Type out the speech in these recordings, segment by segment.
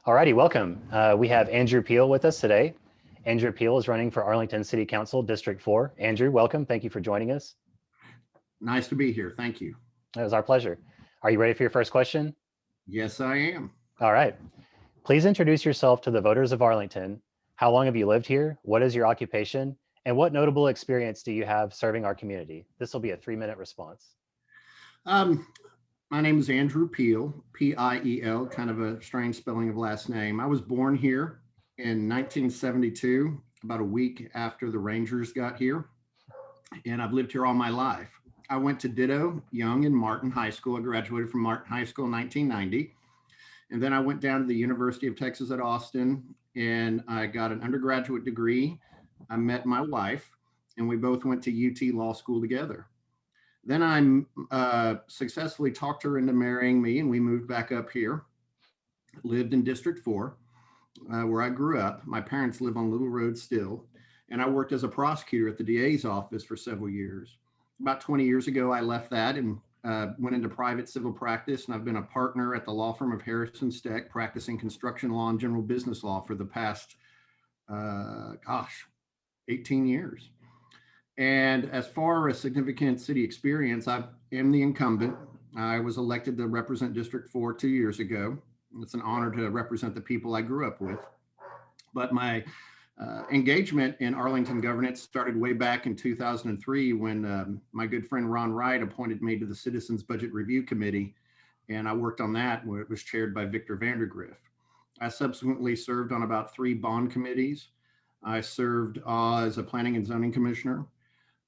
Alrighty, welcome. We have Andrew Piel with us today. Andrew Piel is running for Arlington City Council, District 4. Andrew, welcome. Thank you for joining us. Nice to be here. Thank you. It was our pleasure. Are you ready for your first question? Yes, I am. All right. Please introduce yourself to the voters of Arlington. How long have you lived here? What is your occupation? And what notable experience do you have serving our community? This will be a 3-minute response. Um, my name is Andrew Piel, Piel, kind of a strange spelling of last name. I was born here in 1972, about a week after the Rangers got here, and I've lived here all my life. I went to Ditto, Young, and Martin High School. I graduated from Martin High School in 1990. And then I went down to the University of Texas at Austin and I got an undergraduate degree. I met my wife and we both went to UT Law School together. Then I successfully talked her into marrying me and we moved back up here, lived in District 4, where I grew up. My parents live on Little Road still. And I worked as a prosecutor at the DA's office for several years. About 20 years ago, I left that and went into private civil practice, and I've been a partner at the law firm of Harrison Steck, practicing construction law and general business law for the past, 18 years. And as far as significant city experience, I am the incumbent. I was elected to represent District 4 2 years ago. It's an honor to represent the people I grew up with. But my engagement in Arlington governance started way back in 2003 when my good friend Ron Wright appointed me to the Citizens Budget Review Committee, and I worked on that where it was chaired by Victor Vandergriff. I subsequently served on about 3 bond committees. I served as a planning and zoning commissioner.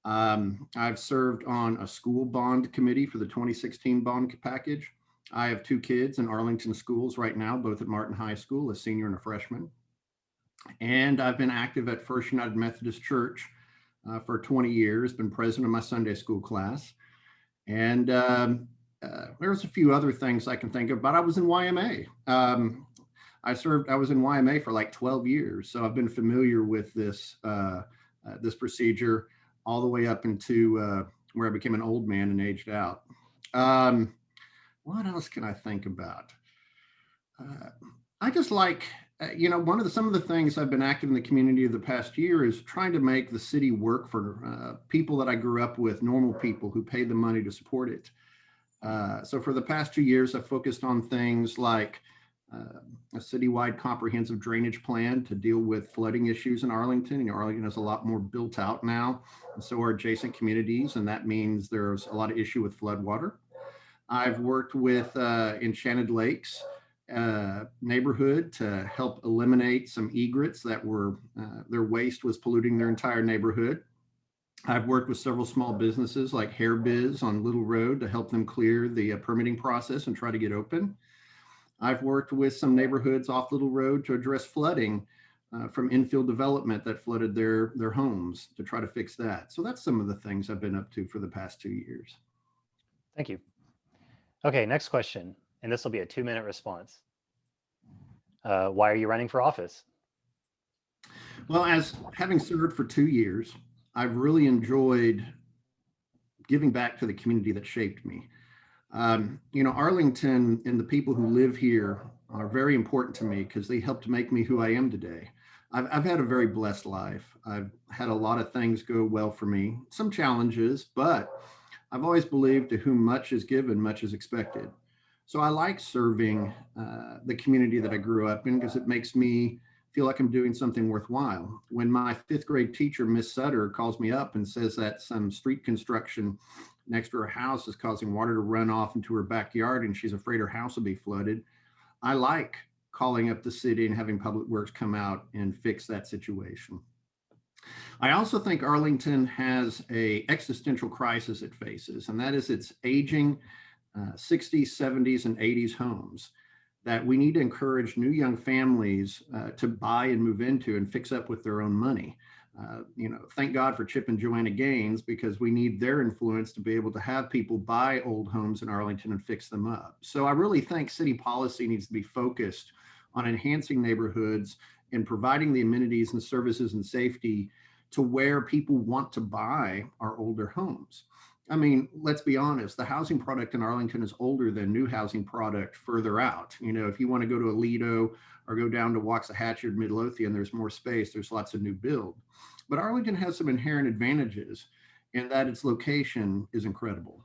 I've served on a school bond committee for the 2016 bond package. I have 2 kids in Arlington schools right now, both at Martin High School, a senior and a freshman. And I've been active at First United Methodist Church for 20 years, been president of my Sunday school class. And there's a few other things I can think of, but I was in YMA. I was in YMA for like 12 years. So I've been familiar with this procedure all the way up into where I became an old man and aged out. What else can I think about? I just like, some of the things I've been active in the community of the past year is trying to make the city work for people that I grew up with, normal people who paid the money to support it. So for the past 2 years, I've focused on things like a citywide comprehensive drainage plan to deal with flooding issues in Arlington. Arlington is a lot more built out now, and so are adjacent communities, and that means there's a lot of issue with floodwater. I've worked with Enchanted Lakes neighborhood to help eliminate some egrets that were, their waste was polluting their entire neighborhood. I've worked with several small businesses like Hair Biz on Little Road to help them clear the permitting process and try to get open. I've worked with some neighborhoods off Little Road to address flooding from infill development that flooded their homes to try to fix that. So that's some of the things I've been up to for the past 2 years. Thank you. Okay, next question, and this will be a 2-minute response. Why are you running for office? Well, as having served for 2 years, I've really enjoyed giving back to the community that shaped me. Arlington and the people who live here are very important to me because they helped make me who I am today. I've had a very blessed life. I've had a lot of things go well for me, some challenges, but I've always believed to whom much is given, much is expected. So I like serving the community that I grew up in because it makes me feel like I'm doing something worthwhile. When my 5th grade teacher, Miss Sutter, calls me up and says that some street construction next to her house is causing water to run off into her backyard and she's afraid her house will be flooded, I like calling up the city and having Public Works come out and fix that situation. I also think Arlington has an existential crisis it faces, and that is its aging 60s, 70s, and 80s homes that we need to encourage new young families to buy and move into and fix up with their own money. Thank God for Chip and Joanna Gaines, because we need their influence to be able to have people buy old homes in Arlington and fix them up. So I really think city policy needs to be focused on enhancing neighborhoods and providing the amenities and services and safety to where people want to buy our older homes. I mean, let's be honest, the housing product in Arlington is older than new housing product further out. You know, if you want to go to Aledo or go down to Waxahachie, Midlothian, there's more space, there's lots of new build. But Arlington has some inherent advantages in that its location is incredible.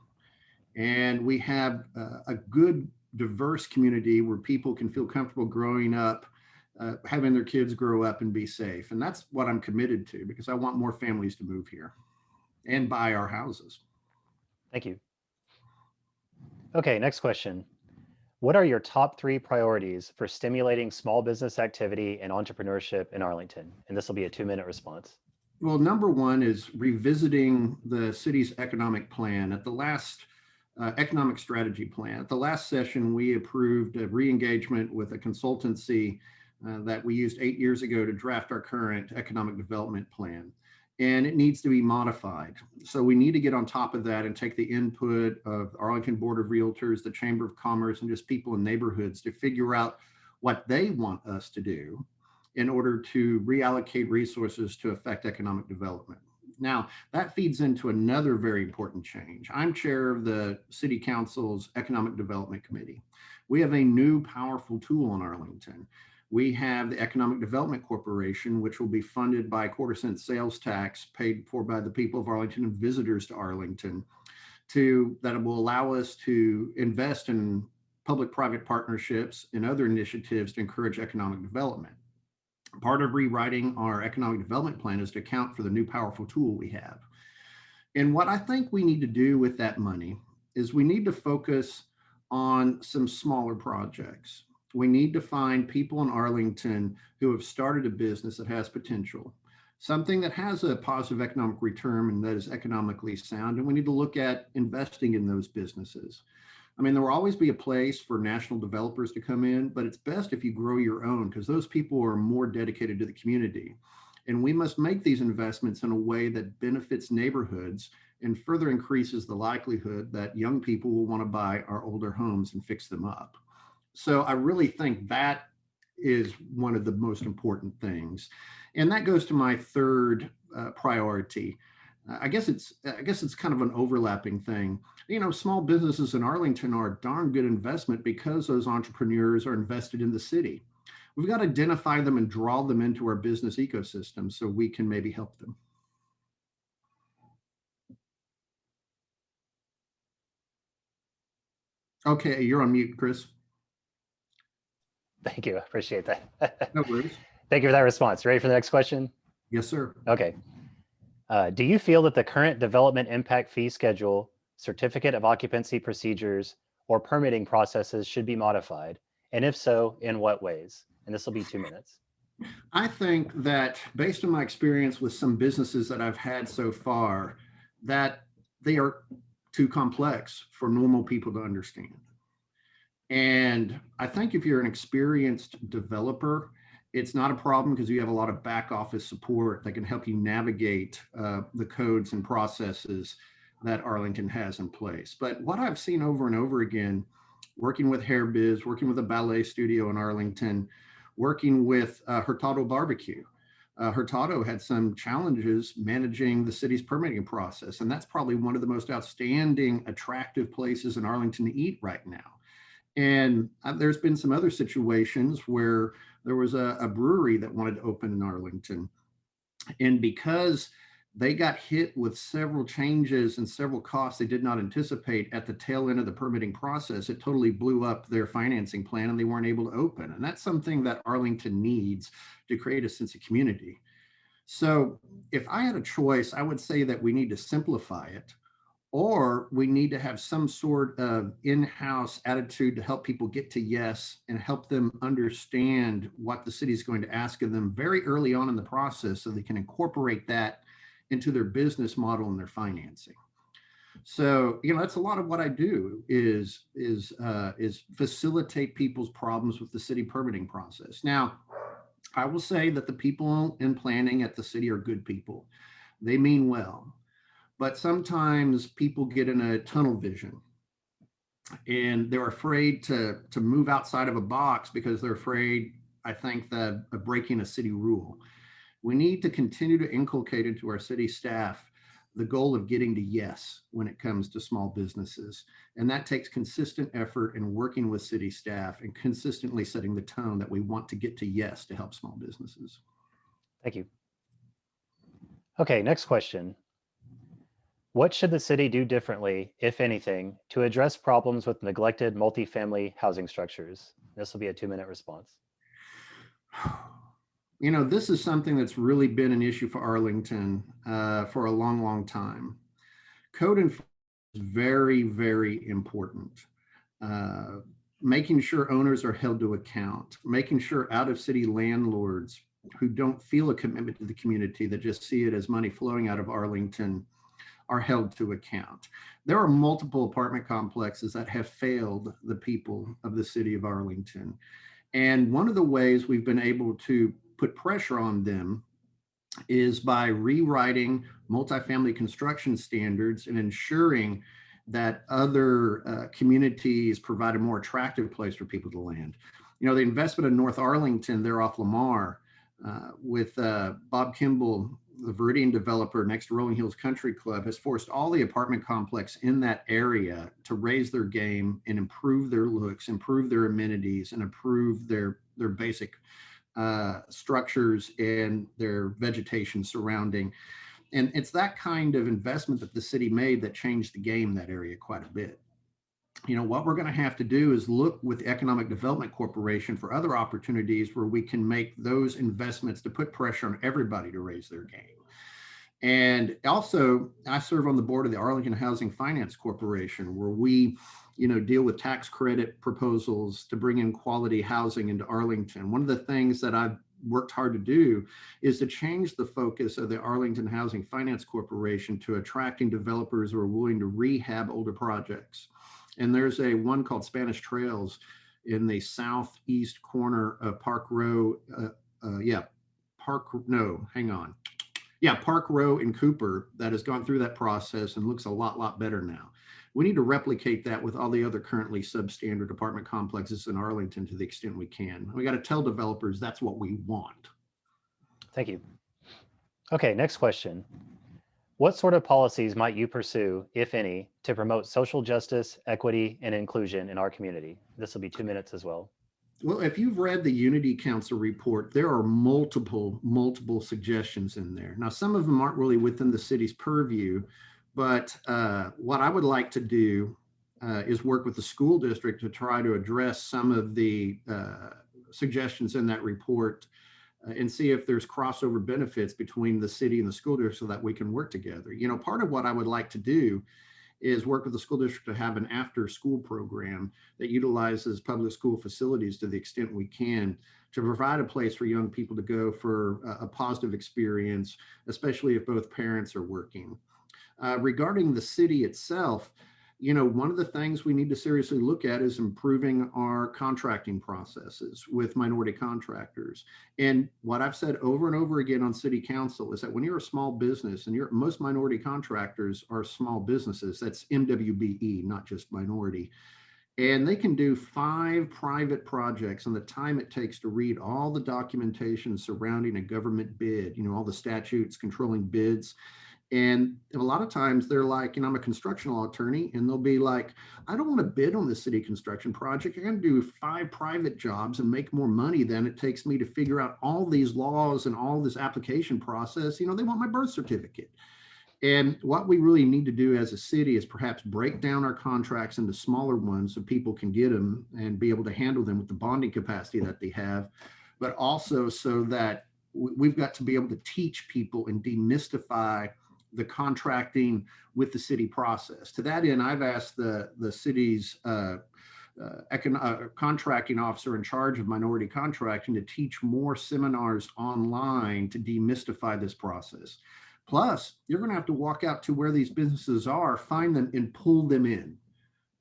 And we have a good, diverse community where people can feel comfortable growing up, having their kids grow up and be safe. And that's what I'm committed to because I want more families to move here and buy our houses. Thank you. Okay, next question. What are your top 3 priorities for stimulating small business activity and entrepreneurship in Arlington? And this will be a 2-minute response. Well, number one is revisiting the city's economic plan. At the last economic strategy plan, at the last session, we approved a re-engagement with a consultancy that we used 8 years ago to draft our current economic development plan. And it needs to be modified. So we need to get on top of that and take the input of Arlington Board of Realtors, the Chamber of Commerce, and just people in neighborhoods to figure out what they want us to do in order to reallocate resources to affect economic development. Now, that feeds into another very important change. I'm chair of the City Council's Economic Development Committee. We have a new powerful tool in Arlington. We have the Economic Development Corporation, which will be funded by a quarter-cent sales tax paid for by the people of Arlington and visitors to Arlington, that will allow us to invest in public-private partnerships and other initiatives to encourage economic development. Part of rewriting our economic development plan is to account for the new powerful tool we have. And what I think we need to do with that money is we need to focus on some smaller projects. We need to find people in Arlington who have started a business that has potential, something that has a positive economic return and that is economically sound. And we need to look at investing in those businesses. I mean, there will always be a place for national developers to come in, but it's best if you grow your own because those people are more dedicated to the community. And we must make these investments in a way that benefits neighborhoods and further increases the likelihood that young people will want to buy our older homes and fix them up. So I really think that is one of the most important things. And that goes to my third priority. I guess it's kind of an overlapping thing. You know, small businesses in Arlington are a darn good investment because those entrepreneurs are invested in the city. We've got to identify them and draw them into our business ecosystem so we can maybe help them. Okay, you're on mute, Chris. Thank you. I appreciate that. No worries. Thank you for that response. Ready for the next question? Yes, sir. Okay. Do you feel that the current development impact fee schedule, certificate of occupancy procedures, or permitting processes should be modified? And if so, in what ways? And this will be 2 minutes. I think that based on my experience with some businesses that I've had so far, that they are too complex for normal people to understand. And I think if you're an experienced developer, it's not a problem because you have a lot of back office support that can help you navigate the codes and processes that Arlington has in place. But what I've seen over and over again, working with Hair Biz, working with a ballet studio in Arlington, working with Hurtado Barbecue. Hurtado had some challenges managing the city's permitting process, and that's probably one of the most outstanding, attractive places in Arlington to eat right now. And there's been some other situations where there was a brewery that wanted to open in Arlington. And because they got hit with several changes and several costs they did not anticipate at the tail end of the permitting process, it totally blew up their financing plan and they weren't able to open. And that's something that Arlington needs to create a sense of community. So if I had a choice, I would say that we need to simplify it, or we need to have some sort of in-house attitude to help people get to yes and help them understand what the city is going to ask of them very early on in the process so they can incorporate that into their business model and their financing. So, you know, that's a lot of what I do is facilitate people's problems with the city permitting process. Now, I will say that the people in planning at the city are good people. They mean well. But sometimes people get in a tunnel vision and they're afraid to move outside of a box because they're afraid, I think, of breaking a city rule. We need to continue to inculcate into our city staff the goal of getting to yes when it comes to small businesses. And that takes consistent effort and working with city staff and consistently setting the tone that we want to get to yes to help small businesses. Thank you. Okay, next question. What should the city do differently, if anything, to address problems with neglected multifamily housing structures? This will be a 2-minute response. You know, this is something that's really been an issue for Arlington for a long, long time. Code enforcement is very, very important. Uh, Making sure owners are held to account, making sure out of city landlords who don't feel a commitment to the community, that just see it as money flowing out of Arlington, are held to account. There are multiple apartment complexes that have failed the people of the city of Arlington. And one of the ways we've been able to put pressure on them is by rewriting multifamily construction standards and ensuring that other communities provide a more attractive place for people to land. You know, the investment in North Arlington, there off Lamar, with Bob Kimball, the Viridian developer next to Rolling Hills Country Club, has forced all the apartment complex in that area to raise their game and improve their looks, improve their amenities, and improve their basic structures and their vegetation surrounding. And it's that kind of investment that the city made that changed the game in that area quite a bit. You know, what we're going to have to do is look with the Economic Development Corporation for other opportunities where we can make those investments to put pressure on everybody to raise their game. And also, I serve on the board of the Arlington Housing Finance Corporation, where we, you know, deal with tax credit proposals to bring in quality housing into Arlington. One of the things that I've worked hard to do is to change the focus of the Arlington Housing Finance Corporation to attracting developers who are willing to rehab older projects. And there's one called Spanish Trails in the southeast corner of Park Row. Park Row in Cooper, that has gone through that process and looks a lot better now. We need to replicate that with all the other currently substandard apartment complexes in Arlington to the extent we can. We got to tell developers that's what we want. Thank you. Okay, next question. What sort of policies might you pursue, if any, to promote social justice, equity, and inclusion in our community? This will be 2 minutes as well. Well, if you've read the Unity Council report, there are multiple suggestions in there. Now, some of them aren't really within the city's purview, but what I would like to do is work with the school district to try to address some of the suggestions in that report and see if there's crossover benefits between the city and the school district so that we can work together. You know, part of what I would like to do is work with the school district to have an after school program that utilizes public school facilities to the extent we can to provide a place for young people to go for a positive experience, especially if both parents are working. Regarding the city itself, you know, one of the things we need to seriously look at is improving our contracting processes with minority contractors. And what I've said over and over again on city council is that when you're a small business, and most minority contractors are small businesses, that's MWBE, not just minority. And they can do 5 private projects in the time it takes to read all the documentation surrounding a government bid, you know, all the statutes controlling bids. And a lot of times they're like, you know, I'm a construction law attorney, and they'll be like, I don't want to bid on the city construction project. I'm going to do 5 private jobs and make more money than it takes me to figure out all these laws and all this application process. You know, they want my birth certificate. And what we really need to do as a city is perhaps break down our contracts into smaller ones so people can get them and be able to handle them with the bonding capacity that they have, but also so that we've got to be able to teach people and demystify the contracting with the city process. To that end, I've asked the city's contracting officer in charge of minority contracting to teach more seminars online to demystify this process. Plus, you're going to have to walk out to where these businesses are, find them, and pull them in,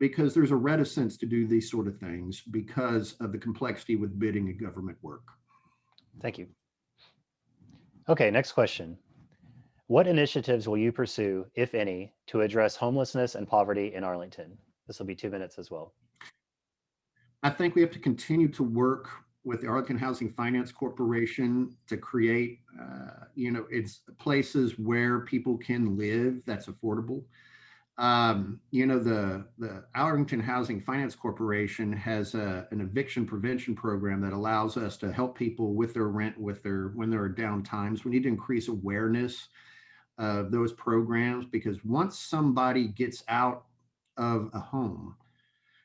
because there's a reticence to do these sort of things because of the complexity with bidding and government work. Thank you. Okay, next question. What initiatives will you pursue, if any, to address homelessness and poverty in Arlington? This will be 2 minutes as well. I think we have to continue to work with the Arlington Housing Finance Corporation to create, it's places where people can live that's affordable. The Arlington Housing Finance Corporation has an eviction prevention program that allows us to help people with their rent, when there are down times. We need to increase awareness of those programs, because once somebody gets out of a home,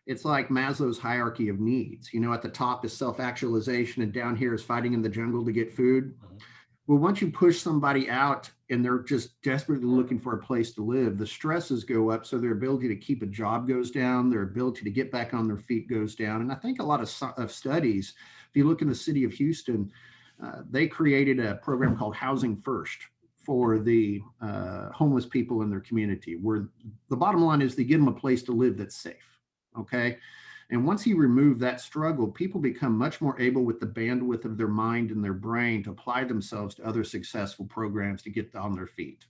it's like Maslow's hierarchy of needs. At the top is self-actualization, and down here is fighting in the jungle to get food. Mhm. Well, once you push somebody out and they're just desperately looking for a place to live, the stresses go up. So their ability to keep a job goes down, their ability to get back on their feet goes down. And I think a lot of studies, if you look in the city of Houston, they created a program called Housing First for the homeless people in their community, where the bottom line is they give them a place to live that's safe. Okay. And once you remove that struggle, people become much more able with the bandwidth of their mind and their brain to apply themselves to other successful programs to get on their feet.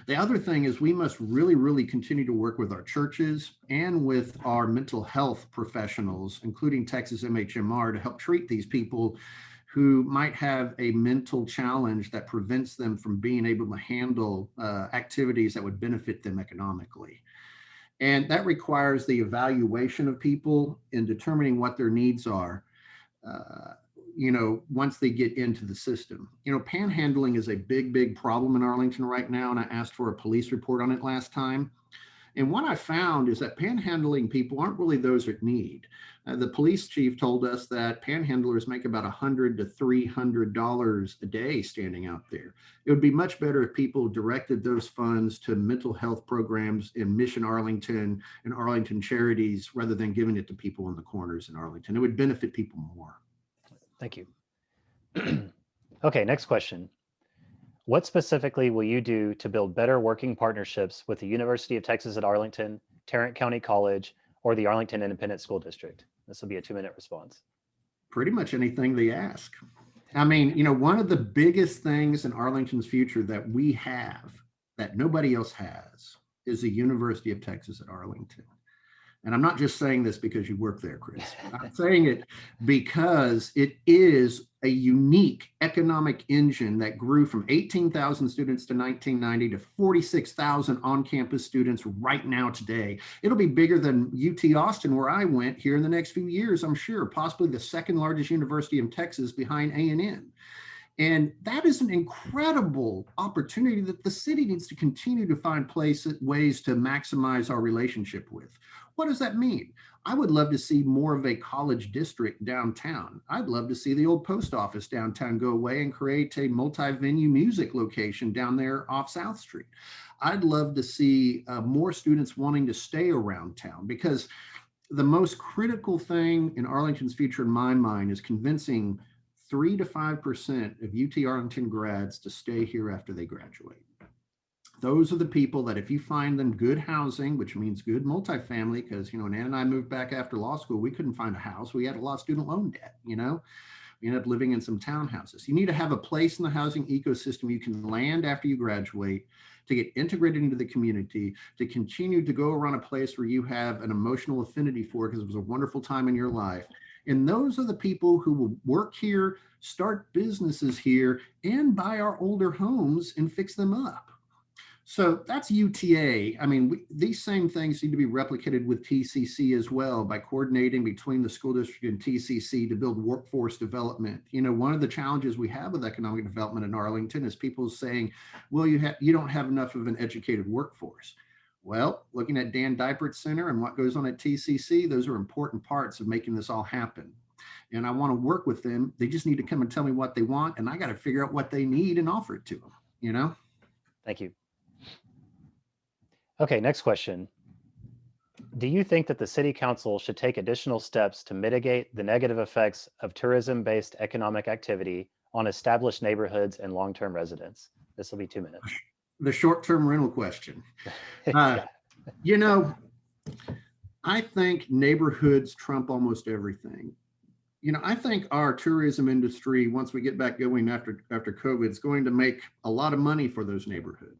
The other thing is we must really, really continue to work with our churches and with our mental health professionals, including Texas MHMR, to help treat these people who might have a mental challenge that prevents them from being able to handle activities that would benefit them economically. And that requires the evaluation of people in determining what their needs are, once they get into the system. Panhandling is a big, big problem in Arlington right now. And I asked for a police report on it last time. And what I found is that panhandling people aren't really those at need. The police chief told us that panhandlers make about $100 to $300 a day standing out there. It would be much better if people directed those funds to mental health programs in Mission Arlington and Arlington charities, rather than giving it to people in the corners in Arlington. It would benefit people more. Thank you. Okay, next question. What specifically will you do to build better working partnerships with the University of Texas at Arlington, Tarrant County College, or the Arlington Independent School District? This will be a 2-minute response. Pretty much anything they ask. I mean, one of the biggest things in Arlington's future that we have that nobody else has is the University of Texas at Arlington. And I'm not just saying this because you work there, Chris. I'm saying it because it is a unique economic engine that grew from 18,000 students to 1990 to 46,000 on-campus students right now today. It'll be bigger than UT Austin, where I went, here in the next few years, I'm sure, possibly the second largest university in Texas behind A&M. And that is an incredible opportunity that the city needs to continue to find ways to maximize our relationship with. What does that mean? I would love to see more of a college district downtown. I'd love to see the old post office downtown go away and create a multi-venue music location down there off South Street. I'd love to see more students wanting to stay around town, because the most critical thing in Arlington's future, in my mind, is convincing 3 to 5% of UT Arlington grads to stay here after they graduate. Those are the people that, if you find them good housing, which means good multifamily, because, when Ann and I moved back after law school, we couldn't find a house. We had a lot of student loan debt, We ended up living in some townhouses. You need to have a place in the housing ecosystem you can land after you graduate, to get integrated into the community, to continue to go around a place where you have an emotional affinity for, because it was a wonderful time in your life. And those are the people who will work here, start businesses here, and buy our older homes and fix them up. So that's UTA. I mean, these same things need to be replicated with TCC as well, by coordinating between the school district and TCC to build workforce development. One of the challenges we have with economic development in Arlington is people saying, well, you don't have enough of an educated workforce. Well, looking at Dan Deipert's Center and what goes on at TCC, those are important parts of making this all happen. And I want to work with them. They just need to come and tell me what they want, and I got to figure out what they need and offer it to them, Thank you. Okay, next question. Do you think that the City Council should take additional steps to mitigate the negative effects of tourism-based economic activity on established neighborhoods and long-term residents? This will be 2 minutes. The short-term rental question. Yeah. I think neighborhoods trump almost everything. I think our tourism industry, once we get back going after COVID, is going to make a lot of money for those neighborhoods.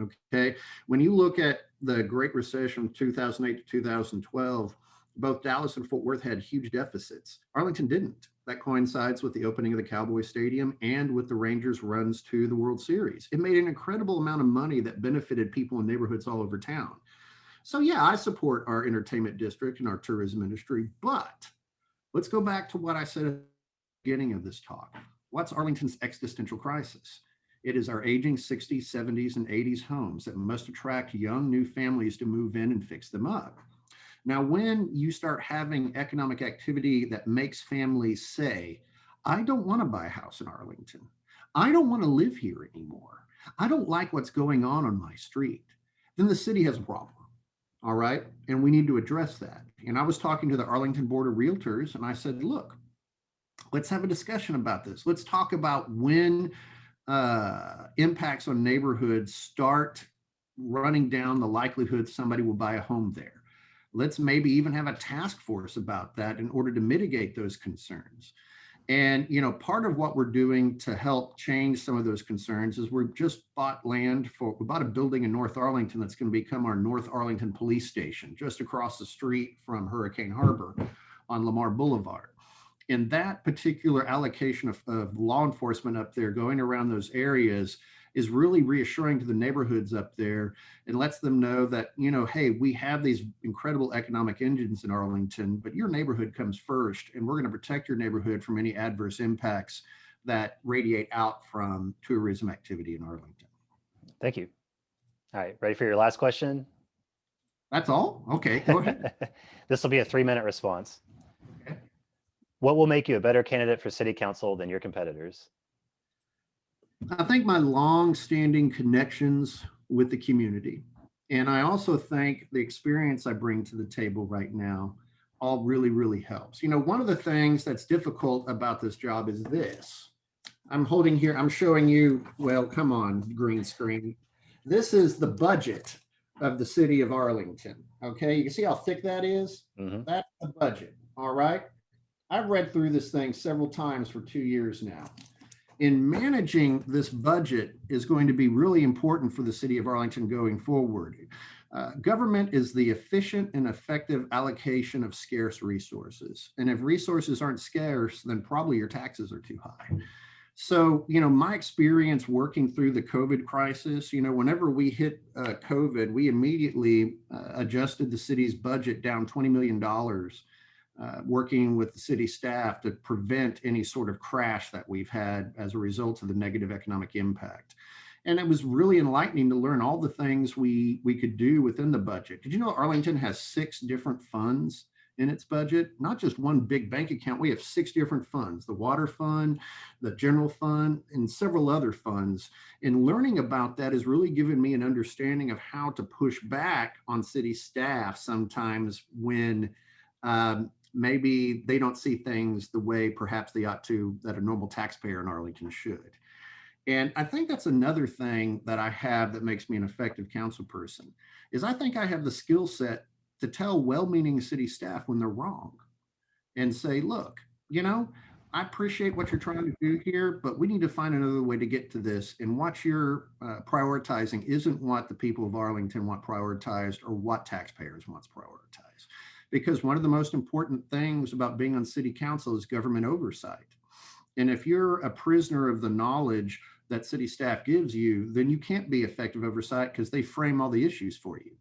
Okay. When you look at the Great Recession, 2008 to 2012, Both Dallas and Fort Worth had huge deficits. Arlington didn't. That coincides with the opening of the Cowboy Stadium and with the Rangers' runs to the World Series. It made an incredible amount of money that benefited people in neighborhoods all over town. So, yeah, I support our entertainment district and our tourism industry, but let's go back to what I said at the beginning of this talk. What's Arlington's existential crisis? It is our aging 60s, 70s, and 80s homes that must attract young new families to move in and fix them up. Now, when you start having economic activity that makes families say, I don't want to buy a house in Arlington. I don't want to live here anymore. I don't like what's going on my street. Then the city has a problem. All right. And we need to address that. And I was talking to the Arlington Board of Realtors and I said, look, let's have a discussion about this. Let's talk about when impacts on neighborhoods start running down the likelihood somebody will buy a home there. Let's maybe even have a task force about that in order to mitigate those concerns. And, part of what we're doing to help change some of those concerns is we've just bought land we bought a building in North Arlington that's going to become our North Arlington Police Station, just across the street from Hurricane Harbor on Lamar Boulevard. And that particular allocation of law enforcement up there going around those areas is really reassuring to the neighborhoods up there and lets them know that, hey, we have these incredible economic engines in Arlington, but your neighborhood comes first, and we're going to protect your neighborhood from any adverse impacts that radiate out from tourism activity in Arlington. Thank you. All right, ready for your last question? That's all? Okay, go ahead. This will be a 3-minute response. Okay. What will make you a better candidate for city council than your competitors? I think my long-standing connections with the community. And I also think the experience I bring to the table right now all really, really helps. One of the things that's difficult about this job is this. I'm showing you, well, come on, green screen. This is the budget of the city of Arlington. Okay, you can see how thick that is? Mm-hmm. That's the budget, all right? I've read through this thing several times for 2 years now. In managing this budget is going to be really important for the city of Arlington going forward. Government is the efficient and effective allocation of scarce resources. And if resources aren't scarce, then probably your taxes are too high. So, my experience working through the COVID crisis, whenever we hit COVID, we immediately adjusted the city's budget down $20 million. Working with the city staff to prevent any sort of crash that we've had as a result of the negative economic impact. And it was really enlightening to learn all the things we could do within the budget. Did you know Arlington has 6 different funds in its budget? Not just one big bank account. We have 6 different funds: the water fund, the general fund, and several other funds. And learning about that has really given me an understanding of how to push back on city staff sometimes when maybe they don't see things the way perhaps they ought to, that a normal taxpayer in Arlington should. And I think that's another thing that I have that makes me an effective council person, is I think I have the skill set to tell well-meaning city staff when they're wrong and say, look, I appreciate what you're trying to do here, but we need to find another way to get to this. And what you're prioritizing isn't what the people of Arlington want prioritized or what taxpayers want prioritized. Because one of the most important things about being on city council is government oversight. And if you're a prisoner of the knowledge that city staff gives you, then you can't be effective oversight because they frame all the issues for you.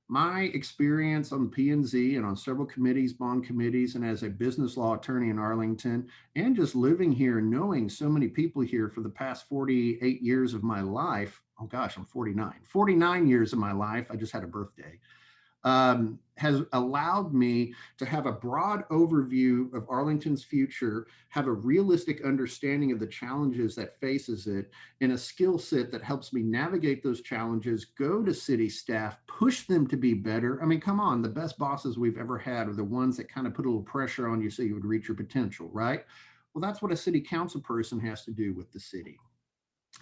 My experience on the P&Z and on several committees, bond committees, and as a business law attorney in Arlington, and just living here and knowing so many people here for the past 48 years of my life, oh gosh, I'm 49 years of my life, I just had a birthday, has allowed me to have a broad overview of Arlington's future, have a realistic understanding of the challenges that faces it, and a skill set that helps me navigate those challenges, go to city staff, push them to be better. I mean, come on, the best bosses we've ever had are the ones that kind of put a little pressure on you so you would reach your potential, right? Well, that's what a city council person has to do with the city.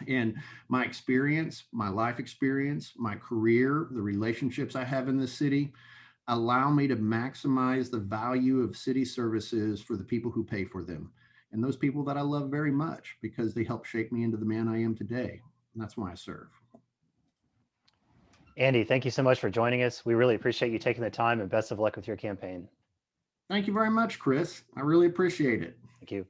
And my experience, my life experience, my career, the relationships I have in the city allow me to maximize the value of city services for the people who pay for them. And those people that I love very much because they help shape me into the man I am today. And that's why I serve. Andy, thank you so much for joining us. We really appreciate you taking the time, and best of luck with your campaign. Thank you very much, Chris. I really appreciate it. Thank you.